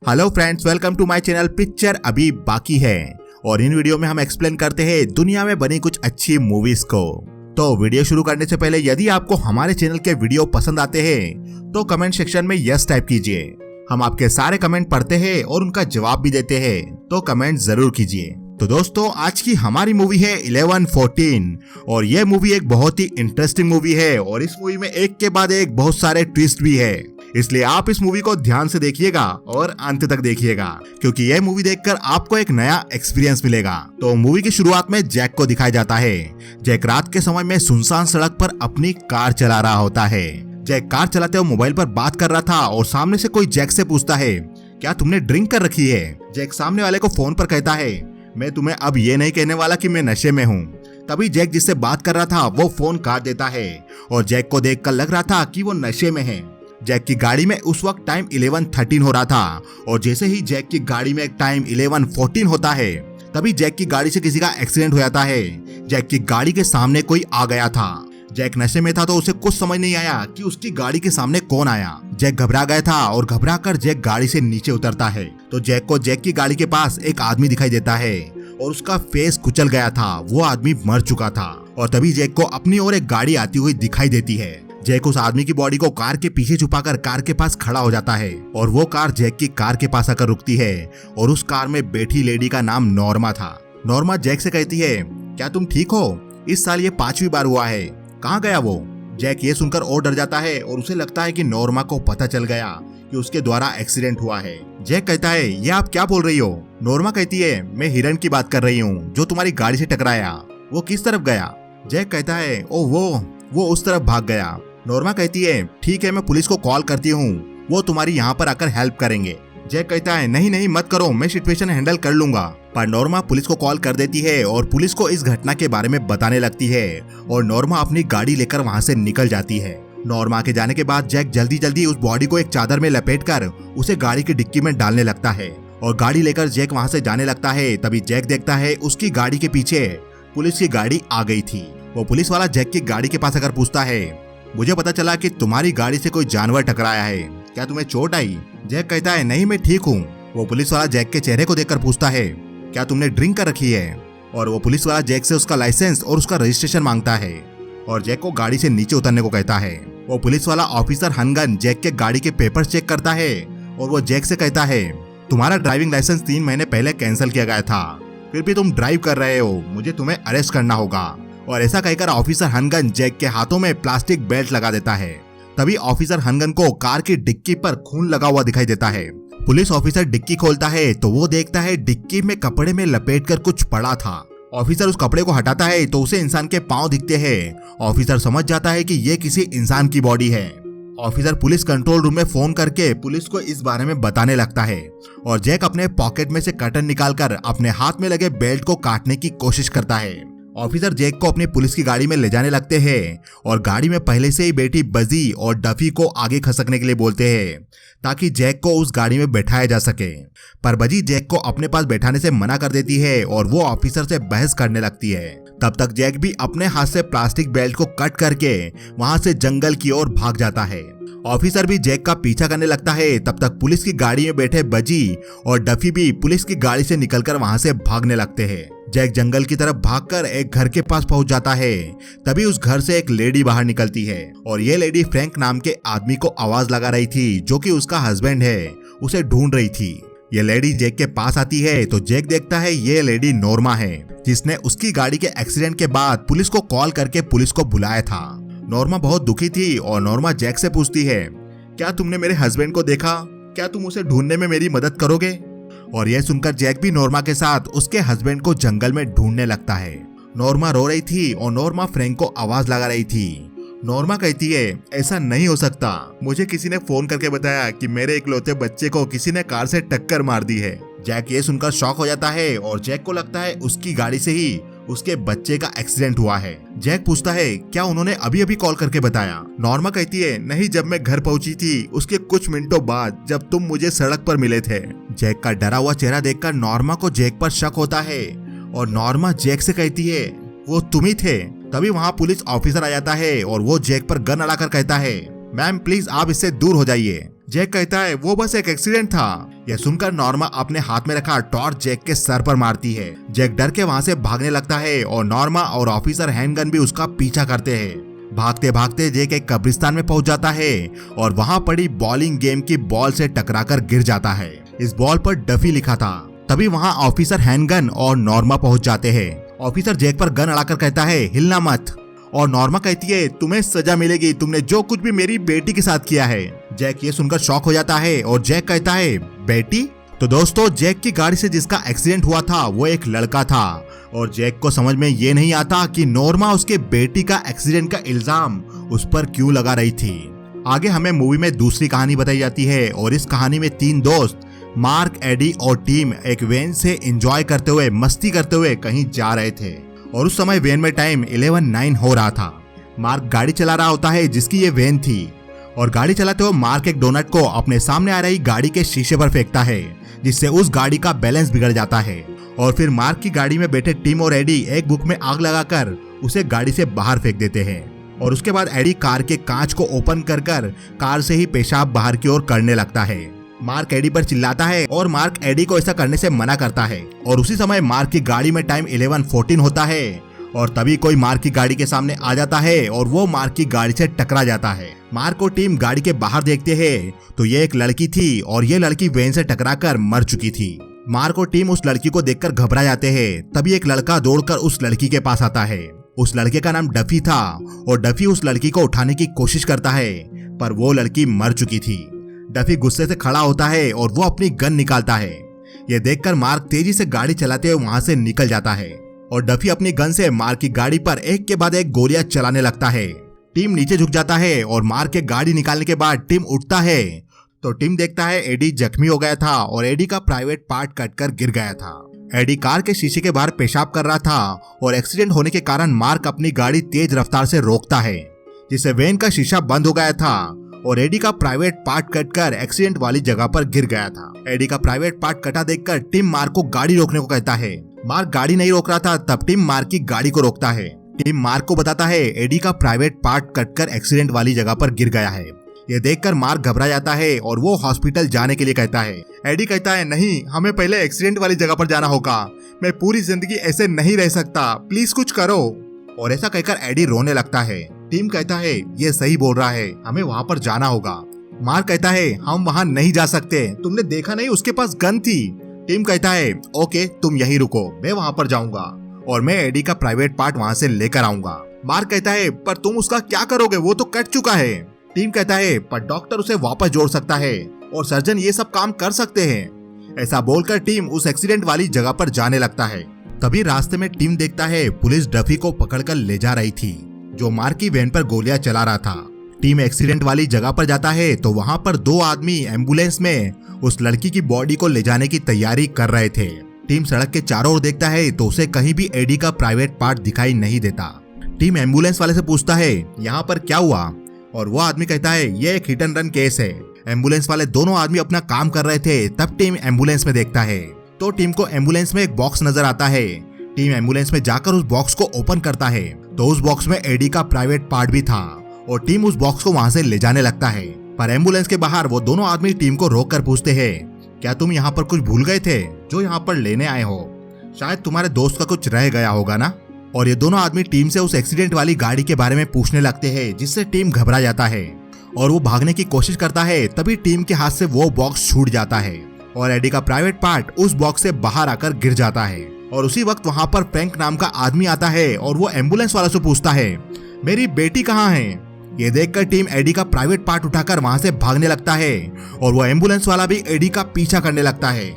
Hello friends, welcome to my channel. Picture अभी बाकी है और इन वीडियो में हम एक्सप्लेन करते हैं दुनिया में बनी कुछ अच्छी मूवीज को। तो वीडियो शुरू करने से पहले यदि आपको हमारे चैनल के वीडियो पसंद आते हैं तो कमेंट सेक्शन में यस टाइप कीजिए। हम आपके सारे कमेंट पढ़ते हैं और उनका जवाब भी देते हैं, तो कमेंट जरूर कीजिए। तो दोस्तों, आज की हमारी मूवी है 11-14 और ये मूवी एक बहुत ही इंटरेस्टिंग मूवी है और इस मूवी में एक के बाद एक बहुत सारे ट्विस्ट भी है, इसलिए आप इस मूवी को ध्यान से देखिएगा और अंत तक देखिएगा क्योंकि यह मूवी देखकर आपको एक नया एक्सपीरियंस मिलेगा। तो मूवी की शुरुआत में जैक को दिखाया जाता है। जैक रात के समय में सुनसान सड़क पर अपनी कार चला रहा होता है। जैक कार चलाते हुए मोबाइल पर बात कर रहा था और सामने से कोई जैक से पूछता है, क्या तुमने ड्रिंक कर रखी है? जैक सामने वाले को फोन पर कहता है, मैं तुम्हें अब ये नहीं कहने वाला कि मैं नशे में हूँ। तभी जैक जिससे बात कर रहा था वो फोन काट देता है और जैक को देखकर लग रहा था कि वो नशे में है। जैक की गाड़ी में उस वक्त टाइम 11:13 हो रहा था और जैसे ही जैक की गाड़ी में टाइम 11:14 होता है तभी जैक की गाड़ी से किसी का एक्सीडेंट हो जाता है। जैक की गाड़ी के सामने कोई आ गया था। जैक नशे में था तो उसे कुछ समझ नहीं आया कि उसकी गाड़ी के सामने कौन आया। जैक घबरा गया था और घबरा कर जैक गाड़ी से नीचे उतरता है तो जैक को जैक की गाड़ी के पास एक आदमी दिखाई देता है और उसका फेस कुचल गया था। वो आदमी मर चुका था और तभी जैक को अपनी ओर एक गाड़ी आती हुई दिखाई देती है। जैक उस आदमी की बॉडी को कार के पीछे छुपाकर कार के पास खड़ा हो जाता है और वो कार जैक की कार के पास आकर रुकती है और उस कार में बैठी लेडी का नाम नॉर्मा था। नॉर्मा जैक से कहती है, क्या तुम ठीक हो? इस साल ये 5वीं बार हुआ है, कहाँ गया वो? जैक ये सुनकर और डर जाता है और उसे लगता है कि नॉर्मा को पता चल गया कि उसके द्वारा एक्सीडेंट हुआ है। जैक कहता है, ये आप क्या बोल रही हो? नॉर्मा कहती है, मैं हिरन की बात कर रही हूँ जो तुम्हारी गाड़ी से टकराया। वो किस तरफ गया? जैक कहता है, ओ वो उस तरफ भाग गया। नॉर्मा कहती है, ठीक है, मैं पुलिस को कॉल करती हूँ, वो तुम्हारी यहाँ पर आकर हेल्प करेंगे। जैक कहता है, नहीं मत करो, मैं सिचुएशन हैंडल कर लूंगा। पर नॉर्मा पुलिस को कॉल कर देती है और पुलिस को इस घटना के बारे में बताने लगती है और नॉर्मा अपनी गाड़ी लेकर वहाँ से निकल जाती है। नॉर्मा के जाने के बाद जैक जल्दी उस बॉडी को एक चादर में लपेटकर उसे गाड़ी की डिक्की में डालने लगता है और गाड़ी लेकर जैक वहाँ से जाने लगता है। तभी जैक देखता है उसकी गाड़ी के पीछे पुलिस की गाड़ी आ गई थी। वो पुलिस वाला जैक की गाड़ी के पास आकर पूछता है, मुझे पता चला कि तुम्हारी गाड़ी से कोई जानवर टकराया है, क्या तुम्हें चोट आई? जैक कहता है, नहीं मैं ठीक हूँ। वो पुलिस वाला जैक के चेहरे को देखकर पूछता है, क्या तुमने ड्रिंक कर रखी है? और वो पुलिस वाला जैक से उसका लाइसेंस और उसका रजिस्ट्रेशन मांगता है और जैक को गाड़ी से नीचे उतरने को कहता है। वो पुलिस वाला ऑफिसर हनगन जैक के गाड़ी के पेपर चेक करता है और वो जैक से कहता है, तुम्हारा ड्राइविंग लाइसेंस 3 महीने पहले कैंसिल किया गया था, फिर भी तुम ड्राइव कर रहे हो, मुझे तुम्हें अरेस्ट करना होगा। और ऐसा कहकर ऑफिसर हनगन जैक के हाथों में प्लास्टिक बेल्ट लगा देता है। तभी ऑफिसर हनगन को कार की डिक्की पर खून लगा हुआ दिखाई देता है। पुलिस ऑफिसर डिक्की खोलता है तो वो देखता है डिक्की में कपड़े में लपेटकर कुछ पड़ा था। ऑफिसर उस कपड़े को हटाता है तो उसे इंसान के पांव दिखते हैं। ऑफिसर समझ जाता है कि ये किसी इंसान की बॉडी है। ऑफिसर पुलिस कंट्रोल रूम में फोन करके पुलिस को इस बारे में बताने लगता है और जैक अपने पॉकेट में से कटर निकालकर अपने हाथ में लगे बेल्ट को काटने की कोशिश करता है। ऑफिसर जैक को अपनी पुलिस की गाड़ी में ले जाने लगते हैं और गाड़ी में पहले से ही बैठी बजी और डफी को आगे खसकने के लिए बोलते हैं ताकि जैक को उस गाड़ी में बैठाया जा सके। पर बजी जैक को अपने पास बैठाने से मना कर देती है और वो ऑफिसर से बहस करने लगती है। तब तक जैक भी अपने हाथ से प्लास्टिक बेल्ट को कट करके वहां से जंगल की ओर भाग जाता है। ऑफिसर भी जैक का पीछा करने लगता है। तब तक पुलिस की गाड़ी में बैठे बजी और डफी भी पुलिस की गाड़ी से निकलकर वहां से भागने लगते हैं। जैक जंगल की तरफ भागकर एक घर के पास पहुंच जाता है। तभी उस घर से एक लेडी बाहर निकलती है और ये लेडी फ्रैंक नाम के आदमी को आवाज लगा रही थी जो कि उसका हस्बैंड है, उसे ढूंढ रही थी। ये लेडी जैक के पास आती है तो जैक देखता है ये लेडी नॉर्मा है जिसने उसकी गाड़ी के एक्सीडेंट के बाद पुलिस को कॉल करके पुलिस को बुलाया था। नॉर्मा बहुत दुखी थी और नॉर्मा जैक से पूछती है, क्या तुमने मेरे हस्बैंड को देखा? क्या तुम उसे ढूंढने में मेरी मदद करोगे? और यह सुनकर जैक भी नॉर्मा के साथ उसके हस्बैंड को जंगल में ढूंढने लगता है। नॉर्मा रो रही थी और नॉर्मा फ्रैंक को आवाज लगा रही थी। नॉर्मा कहती है, ऐसा नहीं हो सकता, मुझे किसी ने फोन करके बताया कि मेरे इकलौते बच्चे को किसी ने कार से टक्कर मार दी है। जैक ये सुनकर शॉक हो जाता है और जैक को लगता है उसकी गाड़ी से ही उसके बच्चे का एक्सीडेंट हुआ है। जैक पूछता है, क्या उन्होंने अभी कॉल करके बताया? नॉर्मा कहती है, नहीं, जब मैं घर पहुंची थी उसके कुछ मिनटों बाद जब तुम मुझे सड़क पर मिले थे। जैक का डरा हुआ चेहरा देखकर नॉर्मा को जैक पर शक होता है और नॉर्मा जैक से कहती है, वो तुम ही थे। तभी वहाँ पुलिस ऑफिसर आ जाता है और वो जैक पर गन अड़ाकर कहता है, मैम प्लीज आप इससे दूर हो जाइए। जैक कहता है वो बस एक एक्सीडेंट था। यह सुनकर नॉर्मा अपने हाथ में रखा टॉर्च जैक के सर पर मारती है। जैक डर के वहाँ से भागने लगता है और नॉर्मा और ऑफिसर हैंडगन भी उसका पीछा करते हैं। भागते भागते जैक एक कब्रिस्तान में पहुंच जाता है और वहाँ पड़ी बॉलिंग गेम की बॉल से टकराकर गिर जाता है। इस बॉल पर डफी लिखा था। तभी वहाँ ऑफिसर हैंडगन और नॉर्मा पहुंच जाते हैं। ऑफिसर जैक पर गन अड़ाकर कहता है हिलना मत, और नॉर्मा कहती है तुम्हें सजा मिलेगी, तुमने जो कुछ भी मेरी बेटी के साथ किया है। जैक ये सुनकर शॉक हो जाता है और जैक कहता है बेटी? तो दोस्तों, जैक की गाड़ी से जिसका एक्सीडेंट हुआ था वो एक लड़का था और जैक को समझ में ये नहीं आता कि नॉर्मा उसके बेटी का एक्सीडेंट का इल्जाम उस पर क्यों लगा रही थी। आगे हमें मूवी में दूसरी कहानी बताई जाती है और इस कहानी में 3 दोस्त मार्क, एडी और टीम एक वैन से एंजॉय करते हुए, मस्ती करते हुए कहीं जा रहे थे और उस समय वैन में टाइम 11:09 हो रहा था। मार्क गाड़ी चला रहा होता है जिसकी ये वैन थी और गाड़ी चलाते हुए मार्क एक डोनट को अपने सामने आ रही गाड़ी के शीशे पर फेंकता है जिससे उस गाड़ी का बैलेंस बिगड़ जाता है और फिर मार्क की गाड़ी में बैठे टीम और एडी एक बुक में आग लगाकर उसे गाड़ी से बाहर फेंक देते हैं और उसके बाद एडी कार के कांच को ओपन कर कार से ही पेशाब बाहर की ओर करने लगता है। मार्क एडी पर चिल्लाता है और मार्क एडी को ऐसा करने से मना करता है और उसी समय मार्क की गाड़ी में टाइम 11:14 होता है और तभी कोई मार्क की गाड़ी के सामने आ जाता है और वो मार्क की गाड़ी से टकरा जाता है। मार्क और टीम गाड़ी के बाहर देखते हैं तो ये एक लड़की थी और ये लड़की वैन से टकराकर मर चुकी थी। मार्क और टीम उस लड़की को देखकर घबरा जाते हैं। तभी एक लड़का दौड़कर उस लड़की के पास आता है। उस लड़के का नाम डफी था और डफी उस लड़की को उठाने की कोशिश करता है पर वो लड़की मर चुकी थी। डफी गुस्से से खड़ा होता है और वो अपनी गन निकालता है। ये देखकर मार्क तेजी से गाड़ी चलाते हुए वहां से निकल जाता है और डफी अपनी गन से मार्क की गाड़ी पर एक के बाद एक गोलियां चलाने लगता है। टीम नीचे झुक जाता है और मार्क के गाड़ी निकालने के बाद टीम उठता है तो टीम देखता है एडी जख्मी हो गया था और एडी का प्राइवेट पार्ट कटकर गिर गया था। एडी कार के शीशे के बाहर पेशाब कर रहा था और एक्सीडेंट होने के कारण मार्क अपनी गाड़ी तेज रफ्तार से रोकता है जिससे वैन का शीशा बंद हो गया था और एडी का प्राइवेट पार्ट कटकर एक्सीडेंट वाली जगह पर गिर गया था। एडी का प्राइवेट पार्ट कटा देखकर टीम मार्क को गाड़ी रोकने को कहता है। मार्क गाड़ी नहीं रोक रहा था तब टीम मार्क की गाड़ी को रोकता है। टीम मार्क को बताता है एडी का प्राइवेट पार्ट कटकर एक्सीडेंट वाली जगह पर गिर गया है। ये देखकर मार्क घबरा जाता है और वो हॉस्पिटल जाने के लिए कहता है। एडी कहता है नहीं, हमें पहले एक्सीडेंट वाली जगह पर जाना होगा, मैं पूरी जिंदगी ऐसे नहीं रह सकता, प्लीज कुछ करो। और ऐसा कहकर एडी रोने लगता है। टीम कहता है ये सही बोल रहा है, हमें वहाँ पर जाना होगा। मार्क कहता है हम वहाँ नहीं जा सकते, तुमने देखा नहीं उसके पास गन थी। टीम कहता है ओके तुम यहीं रुको, मैं वहाँ पर जाऊंगा और मैं एडी का प्राइवेट पार्ट वहाँ से लेकर आऊंगा। मार्क कहता है पर तुम उसका क्या करोगे, वो तो कट चुका है। टीम कहता है पर डॉक्टर उसे वापस जोड़ सकता है और सर्जन ये सब काम कर सकते हैं। ऐसा बोलकर टीम उस एक्सीडेंट वाली जगह पर जाने लगता है। तभी रास्ते में टीम देखता है पुलिस डफी को पकड़कर ले जा रही थी जो मार्क की वैन पर गोलियां चला रहा था। टीम एक्सीडेंट वाली जगह पर जाता है तो वहां पर 2 आदमी एम्बुलेंस में उस लड़की की बॉडी को ले जाने की तैयारी कर रहे थे। टीम सड़क के चारों ओर देखता है तो उसे कहीं भी एडी का प्राइवेट पार्ट दिखाई नहीं देता। टीम एम्बुलेंस वाले से पूछता है यहाँ पर क्या हुआ और वो आदमी कहता है ये एक हिट एंड रन केस है। एम्बुलेंस वाले दोनों आदमी अपना काम कर रहे थे तब टीम एम्बुलेंस में देखता है तो टीम को एम्बुलेंस में एक बॉक्स नजर आता है। टीम एम्बुलेंस में जाकर उस बॉक्स को ओपन करता है तो उस बॉक्स में एडी का प्राइवेट पार्ट भी था और टीम उस बॉक्स को वहां से ले जाने लगता है। पर एम्बुलेंस के बाहर वो दोनों आदमी टीम को रोक कर पूछते हैं क्या तुम यहाँ पर कुछ भूल गए थे जो यहाँ पर लेने आए हो, शायद तुम्हारे दोस्त का कुछ रह गया होगा ना। और ये दोनों आदमी टीम से उस एक्सीडेंट वाली गाड़ी के बारे में पूछने लगते हैं जिससे टीम घबरा जाता है और वो भागने की कोशिश करता है। तभी टीम के हाथ से वो बॉक्स छूट जाता है और एडी का प्राइवेट पार्ट उस बॉक्स से बाहर आकर गिर जाता है। और उसी वक्त वहाँ पर फ्रैंक नाम का आदमी आता है और वो एम्बुलेंस वाला से पूछता है मेरी बेटी कहाँ है। ये देखकर टीम एडी का प्राइवेट पार्ट उठाकर वहाँ से भागने लगता है और वो एम्बुलेंस वाला भी एडी का पीछा करने लगता है।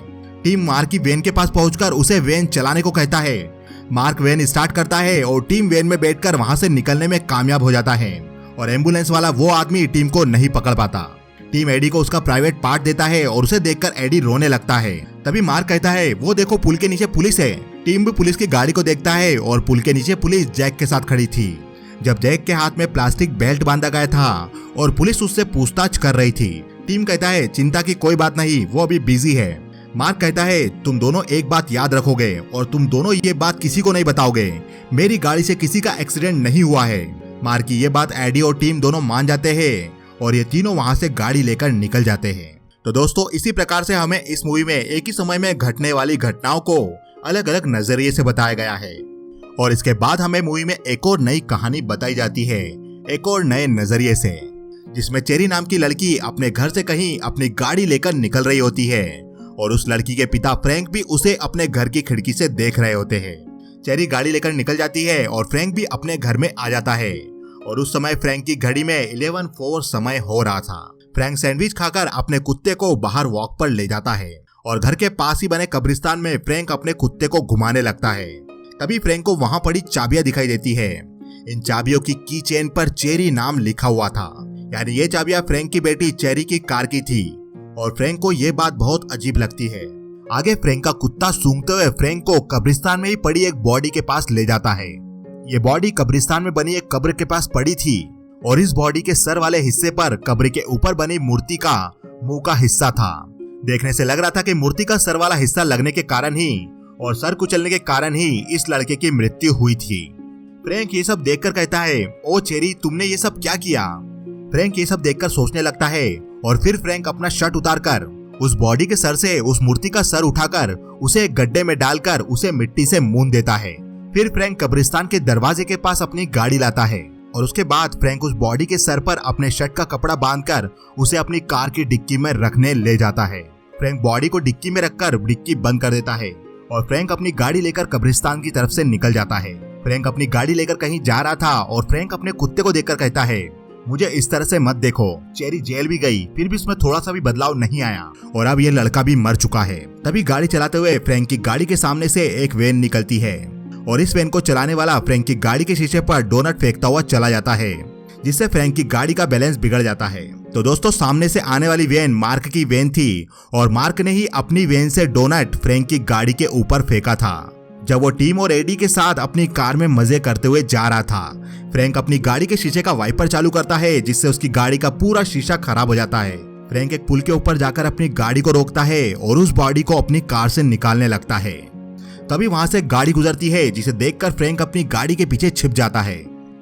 टीम मार्क की वैन के पास पहुंचकर उसे वैन चलाने को कहता है। मार्क वैन स्टार्ट करता है और टीम वैन में बैठकर वहां से निकलने में कामयाब हो जाता है और एम्बुलेंस वाला वो आदमी टीम को नहीं पकड़ पाता। टीम एडी को उसका प्राइवेट पार्ट देता है और उसे देखकर एडी रोने लगता है। तभी मार्क कहता है वो देखो पुल के नीचे पुलिस है। टीम भी पुलिस की गाड़ी को देखता है और पुल के नीचे पुलिस जैक के साथ खड़ी थी। जब जैक के हाथ में प्लास्टिक बेल्ट बांधा गया था और पुलिस उससे पूछताछ कर रही थी। टीम कहता है चिंता की कोई बात नहीं, वो अभी बिजी है। मार्क कहता है तुम दोनों एक बात याद रखोगे और तुम दोनों ये बात किसी को नहीं बताओगे, मेरी गाड़ी से किसी का एक्सीडेंट नहीं हुआ है। मार्क की ये बात एडी और टीम दोनों मान जाते हैं और ये तीनों वहां से गाड़ी लेकर निकल जाते हैं। तो दोस्तों इसी प्रकार से हमें इस मूवी में एक ही समय में घटने वाली घटनाओं को अलग अलग नजरिए से बताया गया है और इसके बाद हमें मूवी में एक और नई कहानी बताई जाती है एक और नए नजरिए से, जिसमें चेरी नाम की लड़की अपने घर से कहीं अपनी गाड़ी लेकर निकल रही होती है और उस लड़की के पिता फ्रैंक भी उसे अपने घर की खिड़की से देख रहे होते हैं। चेरी गाड़ी लेकर निकल जाती है और फ्रैंक भी अपने घर में आ जाता है और उस समय फ्रैंक की घड़ी में 11:04 समय हो रहा था। फ्रैंक सैंडविच खाकर अपने कुत्ते को बाहर वॉक पर ले जाता है और घर के पास ही बने कब्रिस्तान में फ्रैंक अपने कुत्ते को घुमाने लगता है। तभी फ्रैंक को वहां पड़ी चाबियां दिखाई देती है। इन चाबियों की की चेन पर चेरी नाम लिखा हुआ था, यानी ये चाबियां फ्रैंक की बेटी चेरी की कार की थी और फ्रैंक को ये बात बहुत अजीब लगती है। आगे फ्रैंक का कुत्ता सूंघते हुए फ्रैंक को कब्रिस्तान में ही पड़ी एक बॉडी के पास ले जाता है। ये बॉडी कब्रिस्तान में बनी एक कब्र के पास पड़ी थी और इस बॉडी के सर वाले हिस्से पर कब्र के ऊपर बनी मूर्ति का मुंह का हिस्सा था। देखने से लग रहा था कि मूर्ति का सर वाला हिस्सा लगने के कारण ही और सर कुचलने के कारण ही इस लड़के की मृत्यु हुई थी। फ्रैंक ये सब देखकर कहता है, ओ चेरी तुमने ये सब क्या किया? फ्रैंक ये सब देखकर सोचने लगता है और फिर फ्रैंक अपना शर्ट उतारकर उस बॉडी के सर से उस मूर्ति का सर उठाकर उसे एक गड्ढे में डालकर उसे मिट्टी से मूंद देता है। फिर फ्रैंक कब्रिस्तान के दरवाजे के पास अपनी गाड़ी लाता है और उसके बाद फ्रैंक उस बॉडी के सर पर अपने शर्ट का कपड़ा बांधकर उसे अपनी कार की डिक्की में रखने ले जाता है। फ्रैंक बॉडी को डिक्की में रखकर डिक्की बंद कर देता है और फ्रैंक अपनी गाड़ी लेकर कब्रिस्तान की तरफ से निकल जाता है। फ्रैंक अपनी गाड़ी लेकर कहीं जा रहा था और फ्रैंक अपने कुत्ते को देखकर कहता है, मुझे इस तरह से मत देखो। चेरी जेल भी गई फिर भी उसमें थोड़ा सा भी बदलाव नहीं आया और अब ये लड़का भी मर चुका है। तभी गाड़ी चलाते हुए फ्रैंक की गाड़ी के सामने से एक वैन निकलती है और इस वैन को चलाने वाला फ्रैंक की गाड़ी के शीशे पर डोनट फेंकता हुआ चला जाता है, जिससे फ्रैंक की गाड़ी का बैलेंस बिगड़ जाता है। तो दोस्तों सामने से आने वाली वैन मार्क की वैन थी और मार्क ने ही अपनी वैन से डोनट फ्रैंक की गाड़ी के ऊपर फेंका था जब वो टीम और एडी के साथ अपनी कार में मजे करते हुए जा रहा था। फ्रैंक अपनी गाड़ी के शीशे का वाइपर चालू करता है जिससे उसकी गाड़ी का पूरा शीशा खराब हो जाता है। फ्रैंक एक पुल के ऊपर जाकर अपनी गाड़ी को रोकता है और उस बॉडी को अपनी कार से निकालने लगता है। तभी वहां से गाड़ी गुजरती है जिसे देखकर फ्रैंक अपनी गाड़ी के पीछे छिप जाता है।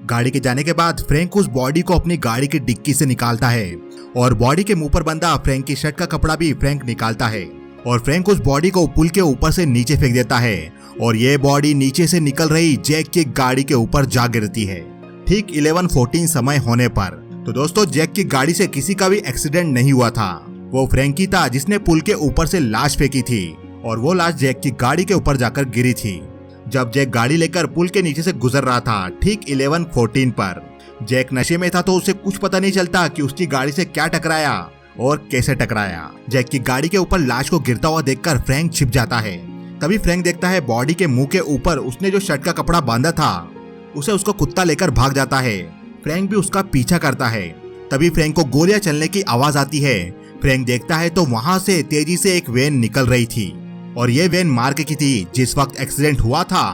गाड़ी के जाने के बाद फ्रैंक उस बॉडी को अपनी गाड़ी की डिक्की से निकालता है और बॉडी के मुंह पर बंधा फ्रैंक की शर्ट का कपड़ा भी फ्रैंक निकालता है और फ्रैंक उस बॉडी को पुल के ऊपर से नीचे फेंक देता है और ये बॉडी नीचे से निकल रही जैक की गाड़ी के ऊपर जा गिरती है ठीक 11:14 समय होने पर। तो दोस्तों जैक की गाड़ी से किसी का भी एक्सीडेंट नहीं हुआ था, वो फ्रैंक ही था जिसने पुल के ऊपर से लाश फेंकी थी और वो लाश जैक की गाड़ी के ऊपर जाकर गिरी थी। जब जैक गाड़ी लेकर पुल के नीचे से गुजर रहा था ठीक 11:14 पर, जैक नशे में था तो उसे कुछ पता नहीं चलता कि उसकी गाड़ी से क्या टकराया और कैसे टकराया। जैक की गाड़ी के ऊपर लाश को गिरता हुआ देखकर फ्रैंक छिप जाता है। तभी फ्रैंक देखता है बॉडी के मुंह के ऊपर उसने जो शर्ट का कपड़ा बांधा था उसे उसका कुत्ता लेकर भाग जाता है। फ्रैंक भी उसका पीछा करता है। तभी फ्रैंक को गोलियां चलने की आवाज आती है। फ्रैंक देखता है तो वहां से तेजी से एक वैन निकल रही थी और ये वैन मार्क की थी जिस वक्त एक्सीडेंट हुआ था।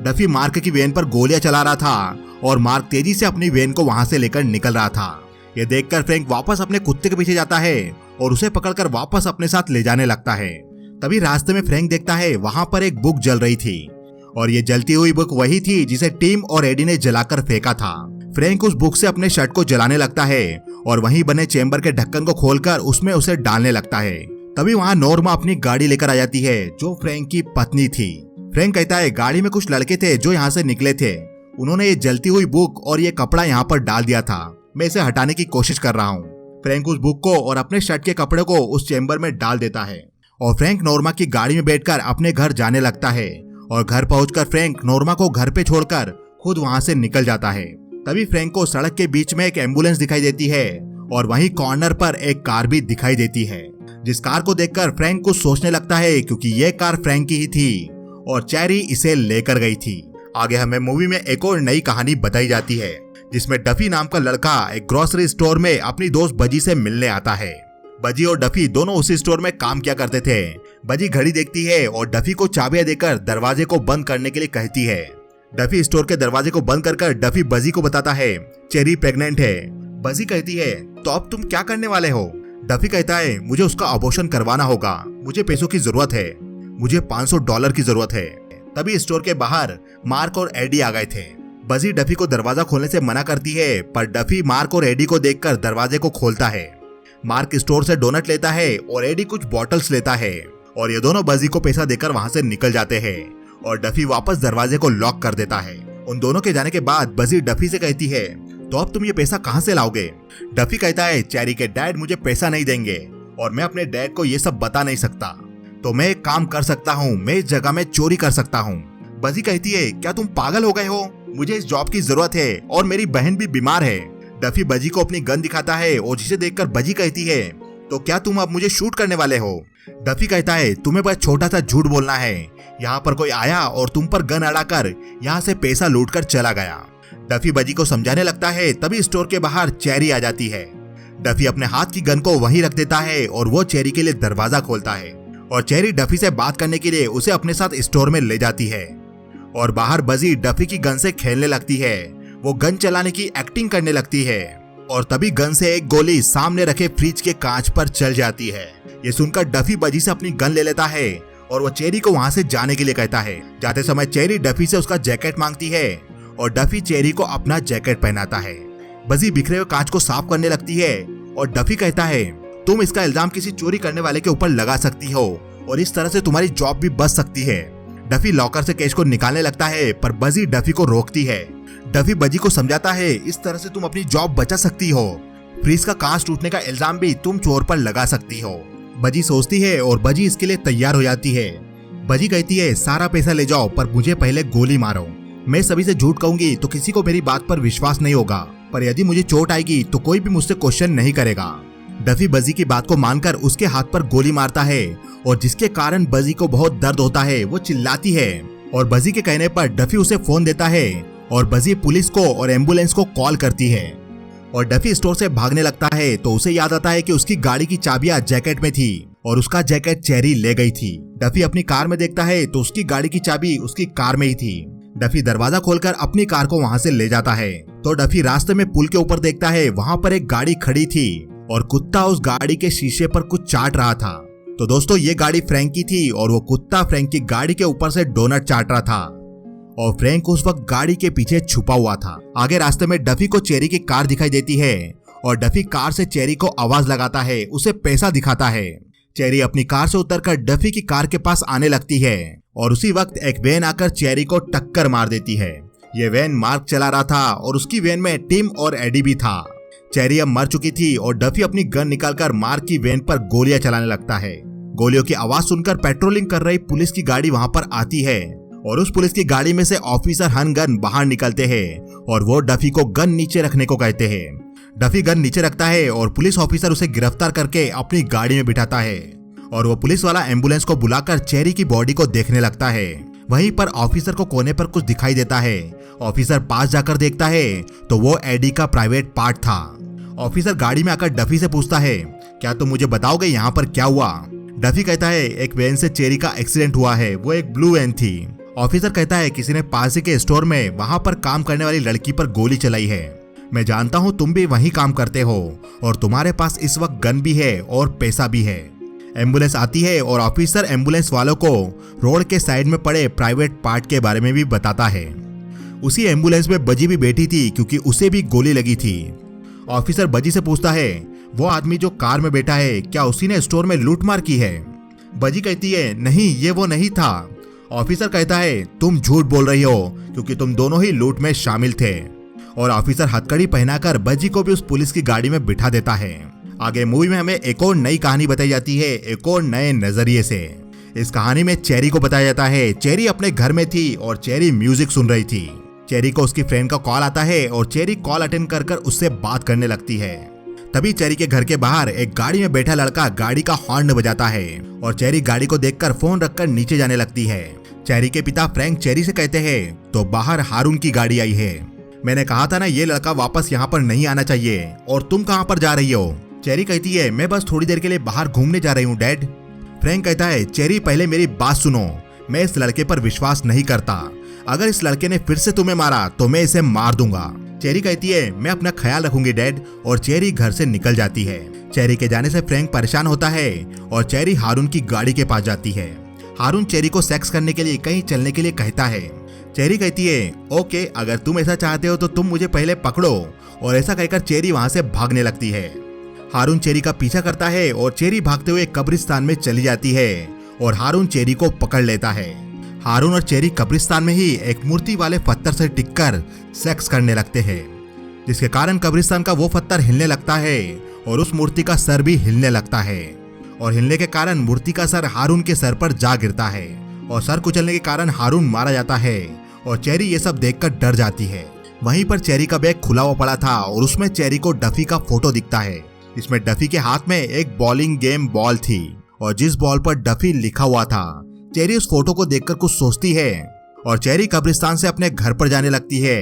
डफी मार्क की वैन पर गोलियां चला रहा था और मार्क तेजी से अपनी वैन को वहां से लेकर निकल रहा था। ये देखकर फ्रैंक वापस अपने कुत्ते के पीछे जाता है और उसे पकड़कर वापस अपने साथ ले जाने लगता है। तभी रास्ते में फ्रैंक देखता है वहां पर एक बुक जल रही थी और ये जलती हुई बुक वही थी जिसे टीम और एडी ने जलाकर फेंका था। फ्रैंक उस बुक से अपने शर्ट को जलाने लगता है और वहीं बने चेंबर के ढक्कन को खोलकर उसमें उसे डालने लगता है। तभी वहां नॉर्मा अपनी गाड़ी लेकर आ जाती है जो फ्रैंक की पत्नी थी। फ्रैंक कहता है गाड़ी में कुछ लड़के थे जो यहाँ से निकले थे, उन्होंने ये जलती हुई बुक और ये कपड़ा यहाँ पर डाल दिया था, मैं इसे हटाने की कोशिश कर रहा हूँ। फ्रैंक उस बुक को और अपने शर्ट के कपड़े को उस चेंबर में डाल देता है और फ्रैंक नॉर्मा की गाड़ी में बैठकर अपने घर जाने लगता है और घर पहुंचकर फ्रैंक नॉर्मा को घर पे छोड़कर खुद वहां से निकल जाता है। तभी फ्रैंक को सड़क के बीच में एक एम्बुलेंस दिखाई देती है और वहीं कॉर्नर पर एक कार भी दिखाई देती है, जिस कार को देखकर फ्रैंक कुछ सोचने लगता है क्योंकि ये कार फ्रैंक की ही थी और चेरी इसे लेकर गई थी। आगे हमें मूवी में एक और नई कहानी बताई जाती है जिसमें डफी नाम का लड़का एक ग्रोसरी स्टोर में अपनी दोस्त बजी से मिलने आता है। बजी और डफी दोनों उसी स्टोर में काम किया करते थे। बजी घड़ी देखती है और डफी को चाबियां देकर दरवाजे को बंद करने के लिए कहती है। डफी स्टोर के दरवाजे को बंद कर डफी बजी को बताता है चेरी प्रेग्नेंट है। बजी कहती है तो अब तुम क्या करने वाले हो? डफी कहता है मुझे उसका अबॉर्शन करवाना होगा, मुझे पैसों की जरूरत है, मुझे $500 की जरूरत है। तभी स्टोर के बाहर मार्क और एडी आ गए थे। बजी डफी को दरवाजा खोलने से मना करती है, पर डफी मार्क और एडी को देखकर दरवाजे को खोलता है। मार्क स्टोर से डोनट लेता है और एडी कुछ बॉटल्स लेता है और ये दोनों बजी को पैसा देकर वहां से निकल जाते हैं और डफी वापस दरवाजे को लॉक कर देता है। उन दोनों के जाने के बाद बजी डफी से कहती है, तो अब तुम ये पैसा कहाँ से लाओगे? डफी कहता है, चेरी के डैड मुझे पैसा नहीं देंगे और मैं अपने डैड को ये सब बता नहीं सकता, तो मैं एक काम कर सकता हूँ, मैं इस जगह में चोरी कर सकता हूँ। बजी कहती है, क्या तुम पागल हो गए हो? मुझे इस जॉब की जरूरत है और मेरी बहन भी बीमार है। डफी बजी को अपनी गन दिखाता है और जिसे देखकर बजी कहती है, तो क्या तुम अब मुझे शूट करने वाले हो? डफी कहता है, तुम्हें बस छोटा सा झूठ बोलना है। यहाँ पर कोई आया और तुम पर गन अड़ाकर यहाँ से पैसा लूटकर चला गया। डफी बजी को समझाने लगता है, तभी स्टोर के बाहर चेरी आ जाती है। डफी अपने हाथ की गन को वहीं रख देता है और वो चेरी के लिए दरवाजा खोलता है और चेरी डफी से बात करने के लिए उसे अपने साथ स्टोर में ले जाती है और बाहर बजी डफी की गन से खेलने लगती है। वो गन चलाने की एक्टिंग करने लगती है और तभी गन से एक गोली सामने रखे फ्रिज के कांच पर चल जाती है। ये सुनकर डफी बजी से अपनी गन ले लेता है और वो चेरी को वहां से जाने के लिए कहता है। जाते समय चेरी डफी से उसका जैकेट मांगती है और डफी चेरी को अपना जैकेट पहनाता है। बजी बिखरे हुए कांच को साफ करने लगती है और डफी कहता है, तुम इसका इल्जाम किसी चोरी करने वाले के ऊपर लगा सकती हो और इस तरह से तुम्हारी जॉब भी बच सकती है। डफी लॉकर से कैश को निकालने लगता है, पर बजी डफी को रोकती है। डफी बजी को समझाता है, इस तरह से तुम अपनी जॉब बचा सकती हो। फ्रिज का कांच टूटने का इल्जाम भी तुम चोर पर लगा सकती हो। बजी सोचती है और बजी इसके लिए तैयार हो जाती है। बजी कहती है, सारा पैसा ले जाओ, पर मुझे पहले गोली मारो। मैं सभी से झूठ कहूंगी तो किसी को मेरी बात पर विश्वास नहीं होगा, पर यदि मुझे चोट आएगी तो कोई भी मुझसे क्वेश्चन नहीं करेगा। डफी बजी की बात को मानकर उसके हाथ पर गोली मारता है और जिसके कारण बजी को बहुत दर्द होता है। वो चिल्लाती है और बजी के कहने पर डफी उसे फोन देता है और बजी पुलिस को और एम्बुलेंस को कॉल करती है और डफी स्टोर से भागने लगता है तो उसे याद आता है कि उसकी गाड़ी की चाबियां जैकेट में थी और उसका जैकेट चेरी ले गई थी। डफी अपनी कार में देखता है तो उसकी गाड़ी की चाबी उसकी कार में ही थी। डफी दरवाजा खोलकर अपनी कार को वहां से ले जाता है तो डफी रास्ते में पुल के ऊपर देखता है, वहां पर एक गाड़ी खड़ी थी और कुत्ता उस गाड़ी के शीशे पर कुछ चाट रहा था। तो दोस्तों, ये गाड़ी फ्रैंक की थी और वो कुत्ता फ्रैंक की गाड़ी के ऊपर से डोनट चाट रहा था और फ्रैंक उस वक्त गाड़ी के पीछे छुपा हुआ था। आगे रास्ते में डफी को चेरी की कार दिखाई देती है और डफी कार से चेरी को आवाज लगाता है, उसे पैसा दिखाता है। चेरी अपनी कार से उतरकर डफी की कार के पास आने लगती है और उसी वक्त एक वैन आकर चेरी को टक्कर मार देती है। ये वैन मार्क चला रहा था और उसकी वैन में टिम और एडी भी था। चेरी अब मर चुकी थी और डफी अपनी गन निकालकर मार्क की वैन पर गोलियां चलाने लगता है। गोलियों की आवाज सुनकर पेट्रोलिंग कर रही पुलिस की गाड़ी वहां पर आती है और उस पुलिस की गाड़ी में से ऑफिसर हनगन बाहर निकलते हैं और वो डफी को गन नीचे रखने को कहते हैं। डफी गन नीचे रखता है और पुलिस ऑफिसर उसे गिरफ्तार करके अपनी गाड़ी में बिठाता है और वो पुलिस वाला एम्बुलेंस को बुलाकर चेरी की बॉडी को देखने लगता है। वहीं पर ऑफिसर को कोने पर कुछ दिखाई देता है। ऑफिसर पास जाकर देखता है तो वो एडी का प्राइवेट पार्ट था। ऑफिसर गाड़ी में आकर डफी से पूछता है, क्या तुम मुझे बताओगे यहाँ पर क्या हुआ? डफी कहता है, एक वैन से चेरी का एक्सीडेंट हुआ है, वो एक ब्लू वैन थी। ऑफिसर कहता है, किसी ने पास के स्टोर में वहां पर काम करने वाली लड़की पर गोली चलाई है। मैं जानता हूँ तुम भी वहीं काम करते हो और तुम्हारे पास इस वक्त गन भी है और पैसा भी है। एम्बुलेंस आती है और ऑफिसर एम्बुलेंस वालों को रोड के साइड में पड़े प्राइवेट पार्ट के बारे में भी बताता है। उसी एम्बुलेंस में बजी भी बैठी थी क्योंकि उसे भी गोली लगी थी। ऑफिसर बजी से पूछता है, वो आदमी जो कार में बैठा है, क्या उसी ने स्टोर में लूटमार की है? बजी कहती है, नहीं, ये वो नहीं था। ऑफिसर कहता है, तुम झूठ बोल रही हो क्योंकि तुम दोनों ही लूट में शामिल थे। और ऑफिसर हथकड़ी पहनाकर बजी को भी उस पुलिस की गाड़ी में बिठा देता है। आगे मूवी में हमें एक और नई कहानी बताई जाती है, एक और नए नजरिए से। इस कहानी में चेरी को बताया जाता है, चेरी अपने घर में थी और चेरी म्यूजिक सुन रही थी। चेरी को उसकी फ्रेंड का कॉल आता है और चेरी कॉल अटेंड कर उससे बात करने लगती है। तभी चेरी के घर के बाहर एक गाड़ी में बैठा लड़का गाड़ी का हॉर्न बजाता है और चेरी गाड़ी को देखकर फोन रखकर नीचे जाने लगती है। चेरी के पिता फ्रैंक चेरी से कहते हैं, तो बाहर हारून की गाड़ी आई है। मैंने कहा था ना, ये लड़का वापस यहाँ पर नहीं आना चाहिए। और तुम कहाँ पर जा रही हो? चेरी कहती है, मैं बस थोड़ी देर के लिए बाहर घूमने जा रही हूँ डैड। फ्रैंक कहता है, चेरी पहले मेरी बात सुनो, मैं इस लड़के पर विश्वास नहीं करता। अगर इस लड़के ने फिर से तुम्हें मारा तो मैं इसे मार दूंगा। चेरी कहती है, मैं अपना ख्याल रखूंगी डैड, और चेरी घर से निकल जाती है। चेरी के जाने से फ्रैंक परेशान होता है और चेरी हारून की गाड़ी के पास जाती है। हारून चेरी को सेक्स करने के लिए कहीं चलने के लिए कहता है। चेरी कहती है ओके, अगर तुम ऐसा चाहते हो तो तुम मुझे पहले पकड़ो, और ऐसा कहकर चेरी वहां से भागने लगती है। हारून चेरी का पीछा करता है और चेरी भागते हुए कब्रिस्तान में चली जाती है और हारून चेरी को पकड़ लेता है। हारून और चेरी कब्रिस्तान में ही एक मूर्ति वाले पत्थर से टिककर सेक्स करने लगते हैं, जिसके कारण कब्रिस्तान का वो पत्थर हिलने लगता है और उस मूर्ति का सर भी हिलने लगता है, और हिलने के कारण मूर्ति का सर हारून के सर पर जा गिरता है और सर कुचलने के कारण हारून मारा जाता है और चेरी ये सब देखकर डर जाती है। वहीं पर चेरी का बैग खुला हुआ पड़ा था और उसमें चेरी को डफी का फोटो दिखता है। इसमें डफी के हाथ में एक बॉलिंग गेम बॉल थी और जिस बॉल पर डफी लिखा हुआ था। चेरी उस फोटो को देखकर कुछ सोचती है और चेरी कब्रिस्तान से अपने घर पर जाने लगती है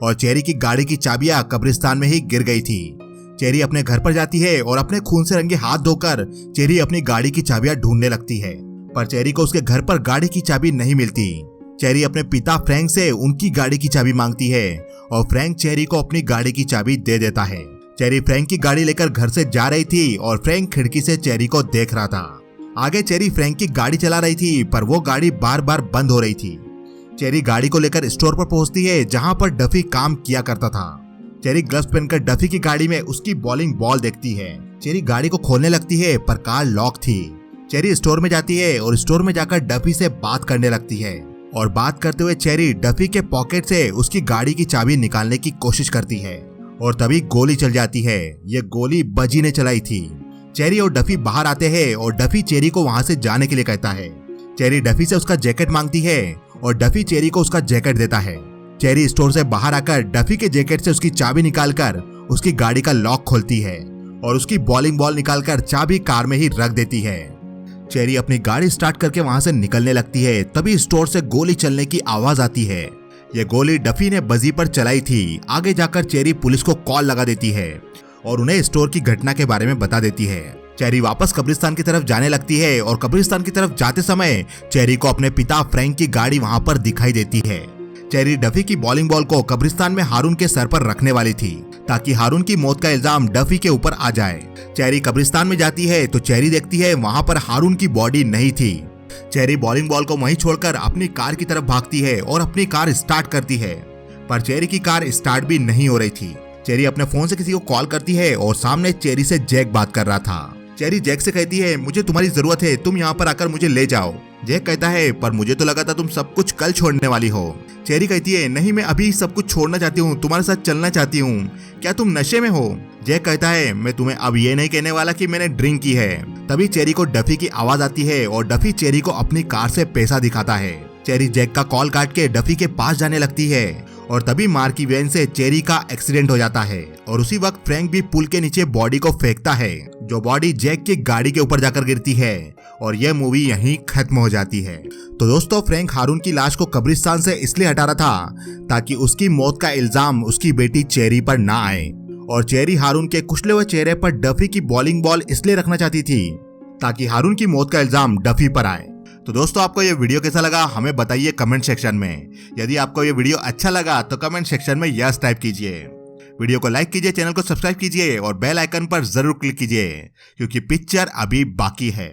और चेरी की गाड़ी की चाबियां कब्रिस्तान में ही गिर गई थी। चेरी अपने घर पर जाती है और अपने खून से रंगे हाथ धोकर चेरी अपनी गाड़ी की चाबियां ढूंढने लगती है, पर चेरी को उसके घर पर गाड़ी की चाबी नहीं मिलती। चेरी अपने पिता फ्रैंक से उनकी गाड़ी की चाबी मांगती है और फ्रैंक चेरी को अपनी गाड़ी की चाबी दे देता है। चेरी फ्रैंक की गाड़ी लेकर घर से जा रही थी और फ्रैंक खिड़की से चेरी को देख रहा था। आगे चेरी फ्रैंक की गाड़ी चला रही थी, पर वो गाड़ी बार बार बंद हो रही थी। चेरी गाड़ी को लेकर स्टोर पर पहुंचती है जहां पर डफी काम किया करता था। चेरी ग्लव्स पहनकर डफी की गाड़ी में उसकी बॉलिंग बॉल देखती है। चेरी गाड़ी को खोलने लगती है, पर कार लॉक थी। चेरी स्टोर में जाती है और स्टोर में जाकर डफी से बात करने लगती है, और बात करते हुए चेरी डफी के पॉकेट से उसकी गाड़ी की चाबी निकालने की कोशिश करती है, और तभी गोली चल जाती है। ये गोली बजी ने चलाई थी। चेरी और डफी बाहर आते हैं और डफी चेरी को वहां से जाने के लिए कहता है। चेरी डफी से उसका जैकेट मांगती है और डफी चेरी को उसका जैकेट देता है। चेरी स्टोर से बाहर आकर डफी के जैकेट से उसकी चाबी निकालकर उसकी गाड़ी का लॉक खोलती है और उसकी बॉलिंग बॉल निकालकर चाबी कार में ही रख देती है। चेरी अपनी गाड़ी स्टार्ट करके वहां से निकलने लगती है, तभी स्टोर से गोली चलने की आवाज आती है। ये गोली डफी ने बजी पर चलाई थी। आगे जाकर चेरी पुलिस को कॉल लगा देती है और उन्हें स्टोर की घटना के बारे में बता देती है। चेरी वापस कब्रिस्तान की तरफ जाने लगती है और कब्रिस्तान की तरफ जाते समय चेरी को अपने पिता फ्रैंक की गाड़ी वहां पर दिखाई देती है। चेरी डफी की बॉलिंग बॉल को कब्रिस्तान में हारून के सर पर रखने वाली थी ताकि हारून की मौत का इल्जाम डफी के ऊपर आ जाए। चेरी कब्रिस्तान में जाती है तो चेरी देखती है वहां पर हारून की बॉडी नहीं थी। चेरी बॉलिंग बॉल को वहीं छोड़कर अपनी कार की तरफ भागती है और अपनी कार स्टार्ट करती है, पर चेरी की कार स्टार्ट भी नहीं हो रही थी। चेरी अपने फोन से किसी को कॉल करती है और सामने चेरी से जैक बात कर रहा था। चेरी जैक से कहती है मुझे तुम्हारी जरूरत है, तुम यहाँ पर आकर मुझे ले जाओ। जैक कहता है पर मुझे तो लगा था तुम सब कुछ कल छोड़ने वाली हो। चेरी कहती है नहीं, मैं अभी सब कुछ छोड़ना चाहती हूँ, तुम्हारे साथ चलना चाहती हूँ, क्या तुम नशे में हो? जैक कहता है मैं तुम्हें अब ये नहीं कहने वाला कि मैंने ड्रिंक की है। तभी चेरी को डफी की आवाज आती है और डफी चेरी को अपनी कार से पैसा दिखाता है। चेरी जैक का कॉल काट के डफी के पास जाने लगती है और तभी मार की वैन से चेरी का एक्सीडेंट हो जाता है और उसी वक्त फ्रैंक भी पुल के नीचे बॉडी को फेंकता है, जो बॉडी जैक की गाड़ी के ऊपर जाकर गिरती है और यह मूवी यहीं खत्म हो जाती है। तो दोस्तों, फ्रैंक हारून की लाश को कब्रिस्तान से इसलिए हटा रहा था ताकि उसकी मौत का इल्जाम उसकी बेटी चेरी पर ना आए, और चेरी हारून के कुचले हुए चेहरे पर डफी की बॉलिंग बॉल इसलिए रखना चाहती थी ताकि हारून की मौत का इल्जाम डफी पर आए। तो दोस्तों, आपको ये वीडियो कैसा लगा हमें बताइए कमेंट सेक्शन में। यदि आपको ये वीडियो अच्छा लगा तो कमेंट सेक्शन में यस टाइप कीजिए। वीडियो को लाइक कीजिए, चैनल को सब्सक्राइब कीजिए और बेल आइकन पर जरूर क्लिक कीजिए क्योंकि पिक्चर अभी बाकी है।